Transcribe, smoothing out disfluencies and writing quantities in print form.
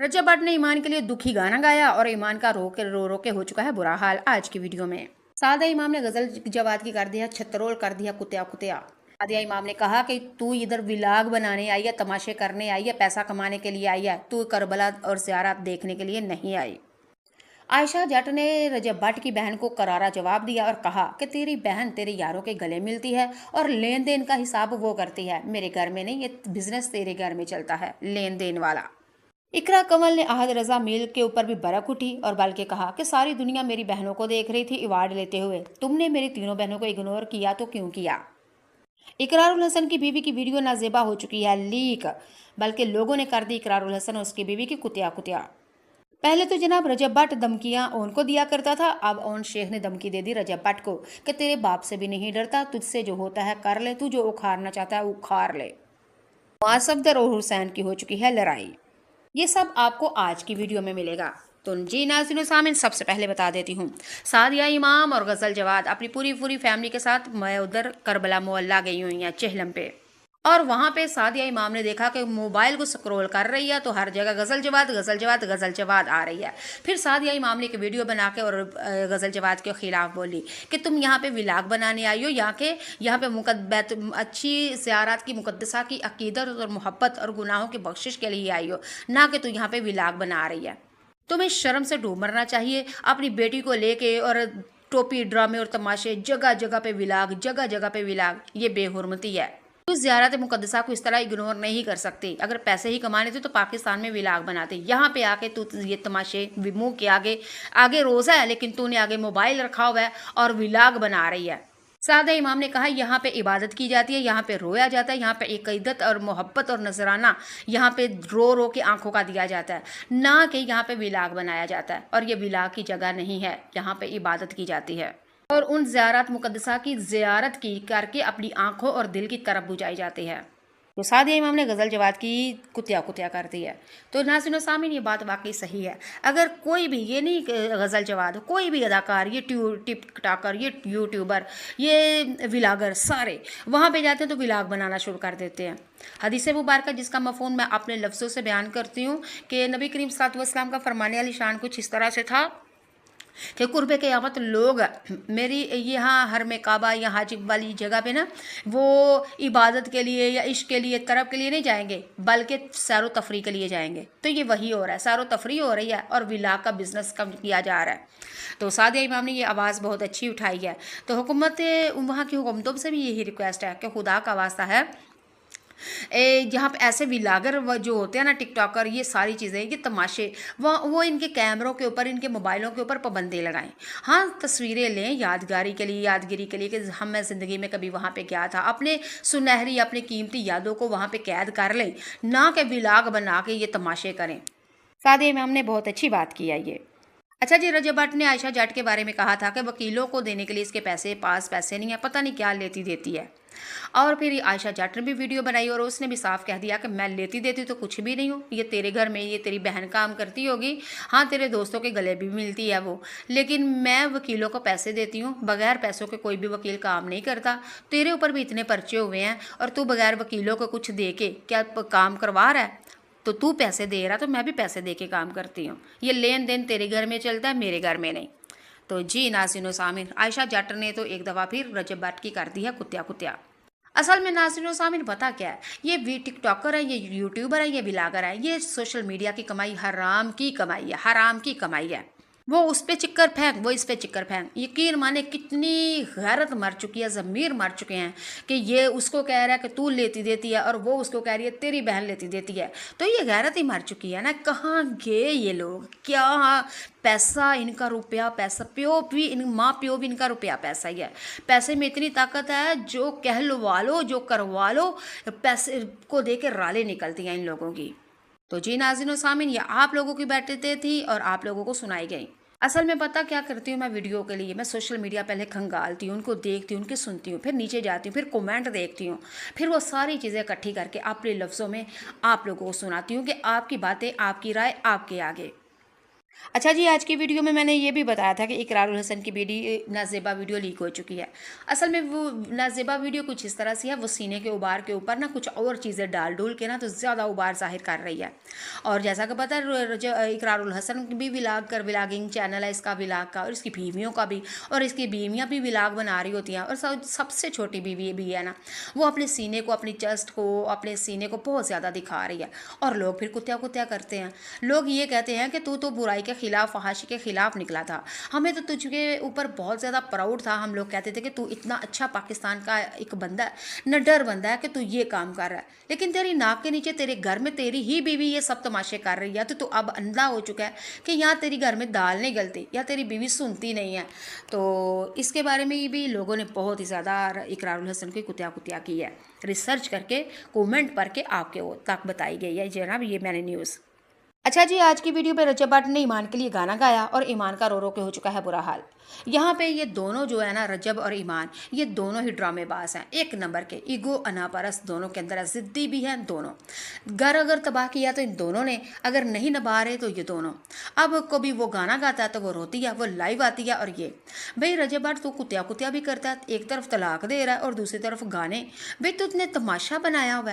रजब भट्ट ने ईमान के लिए दुखी गाना गाया और ईमान का रो के हो चुका है बुरा हाल। आज की वीडियो में सादा इमाम ने गजल जवाद की कर दिया छत्तरोल, कर दिया कुत्या कुत्या। सादिया इमाम ने कहा कि तू इधर विलाग बनाने आई है, तमाशे करने आई है, पैसा कमाने के लिए आई है, तू करबला और ज़ियारत देखने के लिए नहीं आई। आयशा जट ने रजब भट्ट की बहन को करारा जवाब दिया और कहा कि तेरी बहन तेरे यारों के गले मिलती है और लेन देन का हिसाब वो करती है, मेरे घर में नहीं, ये बिजनेस तेरे घर में चलता है, लेन देन वाला। इकरा कंवल ने अहद रजा मील के ऊपर भी बरक उठी और बल्कि कहा कि सारी दुनिया मेरी बहनों को देख रही थी अवार्ड लेते हुए, तुमने मेरी तीनों बहनों को इग्नोर किया तो क्यों किया। इकरारुल हसन की बीवी की वीडियो नाजेबा हो चुकी है लीक, बल्कि लोगों ने कर दी इकरारुल हसन और उसकी बीवी की कुतिया कुतिया। पहले तो जनाब रजब भट्ट धमकियां ओन को दिया करता था, अब ओन शेख ने धमकी दे दी रजब भट्ट को कि तेरे बाप से भी नहीं डरता, तुझसे जो होता है कर ले, तू जो उखाड़ना चाहता है उखाड़ ले। मुआसफदर और हुसैन की हो चुकी है लड़ाई। ये सब आपको आज की वीडियो में मिलेगा। तो जी नाज़रीन सामिन, सबसे पहले बता देती हूँ, सादिया इमाम और गज़ल जवाद अपनी पूरी पूरी फैमिली के साथ मैं उधर करबला मोहल्ला गई हुई हैं चेहलम पे। और वहाँ पे सादिया इमाम ने देखा कि मोबाइल को स्क्रॉल कर रही है तो हर जगह गज़ल जवाद गज़ल जवाद गज़ल जवाद आ रही है। फिर सादिया इमाम ने एक वीडियो बना के और गज़ल जवाद के ख़िलाफ़ बोली कि तुम यहाँ पे विलाग बनाने आई हो, यहाँ पे अच्छी ज़ियारत की मुक़द्दसा की अक़ीदत और मोहब्बत और गुनाहों की बख्शिश के लिए आई हो, ना कि तू यहाँ पे विलाग बना रही है। तुम्हें शर्म से डूब मरना चाहिए। अपनी बेटी को लेके और टोपी ड्रामे और तमाशे, जगह जगह पे विलाग, जगह जगह पे विलाग, ये बेहुरमती है। तो ज़ियारत मुक़द्दसा को इस तरह इग्नोर नहीं कर सकती। अगर पैसे ही कमाने थे तो पाकिस्तान में विलाग बनाते, यहाँ पे आके तू ये तमाशे मुंह के आगे आगे रोज़ा है लेकिन तूने आगे मोबाइल रखा हुआ है और विलाग बना रही है। सादा इमाम ने कहा यहाँ पे इबादत की जाती है, यहाँ पे रोया जाता है, यहाँ पे अक़ीदत और मोहब्बत और नजराना यहाँ पे रो रो के आंखों का दिया जाता है, ना कि यहाँ पे विलाग बनाया जाता है। और ये विलाग की जगह नहीं है, यहाँ पे इबादत की जाती है और उन ज़ियारत मुक़द्दसा की ज़ियारत की करके अपनी आंखों और दिल की तरफ बुझाई जाती है। तो सादिया इमाम ने गज़ल जवाद की कुतिया कुतिया कर दी है। तो नाज़रीन सामीन, ये बात वाकई सही है। अगर कोई भी, ये नहीं गज़ल जवाद, कोई भी अदाकार, ये टिकटॉकर, ये यूट्यूबर, ये विलागर, सारे वहाँ पे जाते हैं तो विलाग बनाना शुरू कर देते हैं। हदीस मुबारक जिसका मफ़हूम मैं अपने लफ्ज़ों से बयान करती हूँ कि नबी करीम सल्लल्लाहु अलैहि वसल्लम का फरमाने वाली शान कुछ इस तरह से था कि कुर्ब क़यामत लोग मेरी यहाँ हर में काबा या हाजिब वाली जगह पे ना, वो इबादत के लिए या इश्क के लिए, तरफ के लिए नहीं जाएंगे, बल्कि सैर तफरी के लिए जाएंगे। तो ये वही हो रहा है, सैर तफरी हो रही है और विलाग का बिजनेस कम किया जा रहा है। तो सादिया इमाम ने ये आवाज़ बहुत अच्छी उठाई है। तो हुकूमत वहाँ की हुकूमतों से भी यही रिक्वेस्ट है कि खुदा का वास्ता है, जहाँ पे ऐसे विलागर जो होते हैं ना, टिकटॉकर, ये सारी चीज़ें, ये तमाशे, वो इनके कैमरों के ऊपर, इनके मोबाइलों के ऊपर पाबंदी लगाएं। हाँ, तस्वीरें लें यादगारी के लिए, यादगिरी के लिए कि हम, मैं ज़िंदगी में कभी वहाँ पे गया था, अपने सुनहरी, अपनी कीमती यादों को वहाँ पे कैद कर लें, ना कि विलाग बना के ये तमाशे करें। सादे में हमने बहुत अच्छी बात की है ये। अच्छा जी, रजब भट्ट ने आयशा जट के बारे में कहा था कि वकीलों को देने के लिए इसके पास पैसे नहीं है, पता नहीं क्या लेती देती है। और फिर आयशा जट ने भी वीडियो बनाई और उसने भी साफ कह दिया कि मैं लेती देती तो कुछ भी नहीं हूँ, ये तेरे घर में ये तेरी बहन काम करती होगी, हाँ तेरे दोस्तों के गले भी मिलती है वो, लेकिन मैं वकीलों को पैसे देती हूँ, बगैर पैसों के कोई भी वकील काम नहीं करता। तेरे ऊपर भी इतने पर्चे हुए हैं और तू बगैर वकीलों को कुछ दे के क्या काम करवा रहा है। तो तू पैसे दे रहा तो मैं भी पैसे दे के काम करती हूँ, ये लेन देन तेरे घर में चलता है, मेरे घर में नहीं। तो जी नाज़रीन सामिन, आयशा जट ने तो एक दफ़ा फिर रजब भट्ट की कर दी है कुत्या कुत्या। असल में नाज़रीन सामिन पता क्या है, ये भी टिकटॉकर है, ये यूट्यूबर है, ये ब्लॉगर है, ये सोशल मीडिया की कमाई हराम की कमाई है, हराम की कमाई है। वो उस पे चिक्कर फेंक, वो इस पे चिक्कर फेंक। यकीन माने कितनी गैरत मर चुकी है, ज़मीर मर चुके हैं कि ये उसको कह रहा है कि तू लेती देती है और वो उसको कह रही है तेरी बहन लेती देती है। तो ये गैरत ही मर चुकी है ना। कहाँ गए ये लोग, क्या पैसा इनका, रुपया पैसा, प्यो भी इन माँ प्यो भी इनका रुपया पैसा ही है। पैसे में इतनी ताकत है, जो कहलवा लो, जो करवा लो, पैसे को दे के रालें निकलती हैं इन लोगों की। तो जी नाज़रीन और सामीन, ये आप लोगों की बैठते थी और आप लोगों को सुनाई गई। असल में पता क्या करती हूँ मैं वीडियो के लिए, मैं सोशल मीडिया पहले खंगालती हूँ, उनको देखती हूँ, उनकी सुनती हूँ, फिर नीचे जाती हूँ, फिर कमेंट देखती हूँ, फिर वो सारी चीज़ें इकट्ठी करके अपने लफ्ज़ों में आप लोगों को सुनाती हूँ कि आपकी बातें, आपकी राय आपके आगे। अच्छा जी, आज की वीडियो में मैंने ये भी बताया था कि इकरारुल हसन की नाज़ेबा वीडियो लीक हो चुकी है। असल में वो नाज़ेबा वीडियो कुछ इस तरह से है, वो सीने के उबार के ऊपर ना कुछ और चीज़ें डाल-डूल के ना तो ज़्यादा उबार ज़ाहिर कर रही है। और जैसा कि पता है इकरारुल हसन भी व्लॉगिंग चैनल है इसका व्लॉग का, और इसकी बीवियों का भी, और इसकी बीवियाँ भी व्लॉग बना रही होती हैं, और सबसे छोटी बीवी भी है ना, वो अपने सीने को, अपनी चेस्ट को, अपने सीने को बहुत ज़्यादा दिखा रही है। और लोग फिर कुत्या-कुत्या करते हैं। लोग ये कहते हैं कि तू तो बुराई के खिलाफ, फहाशी के खिलाफ निकला था, हमें तो तुझके ऊपर बहुत ज़्यादा प्राउड था, हम लोग कहते थे कि तू इतना अच्छा पाकिस्तान का एक बंदा है, निडर बंदा है कि तू ये काम कर रहा है, लेकिन तेरी नाक के नीचे तेरे घर में तेरी ही बीवी ये सब तमाशे कर रही है, तो तू अब अंधा हो चुका है कि यहाँ तेरी घर में दाल नहीं गलती या तेरी बीवी सुनती नहीं है। तो इसके बारे में भी लोगों ने बहुत ही ज़्यादा इकरारुल हसन की कुत्या कुत्या की है, रिसर्च करके कमेंट पढ़ के आपके वो तक बताई गई है जनाब, ये मैंने न्यूज़। अच्छा जी, आज की वीडियो पे रजब भट्ट ने ईमान के लिए गाना गाया और ईमान का रो रो के हो चुका है बुरा हाल। यहाँ पे ये दोनों जो है ना, रजब और ईमान, ये दोनों ही ड्रामेबाज हैं, एक नंबर के ईगो अनापरस दोनों के अंदर है, जिद्दी भी हैं दोनों। घर अगर तबाह किया तो इन दोनों ने, अगर नहीं निभा रहे तो ये दोनों। अब कभी वो गाना गाता है तो वो रोती है, वो लाइव आती है, और ये भाई रजब भट्ट तो कुत्या कुत्या भी करता है, एक तरफ तलाक दे रहा है और दूसरी तरफ गाने। भाई तुमने तमाशा बनाया हुआ है।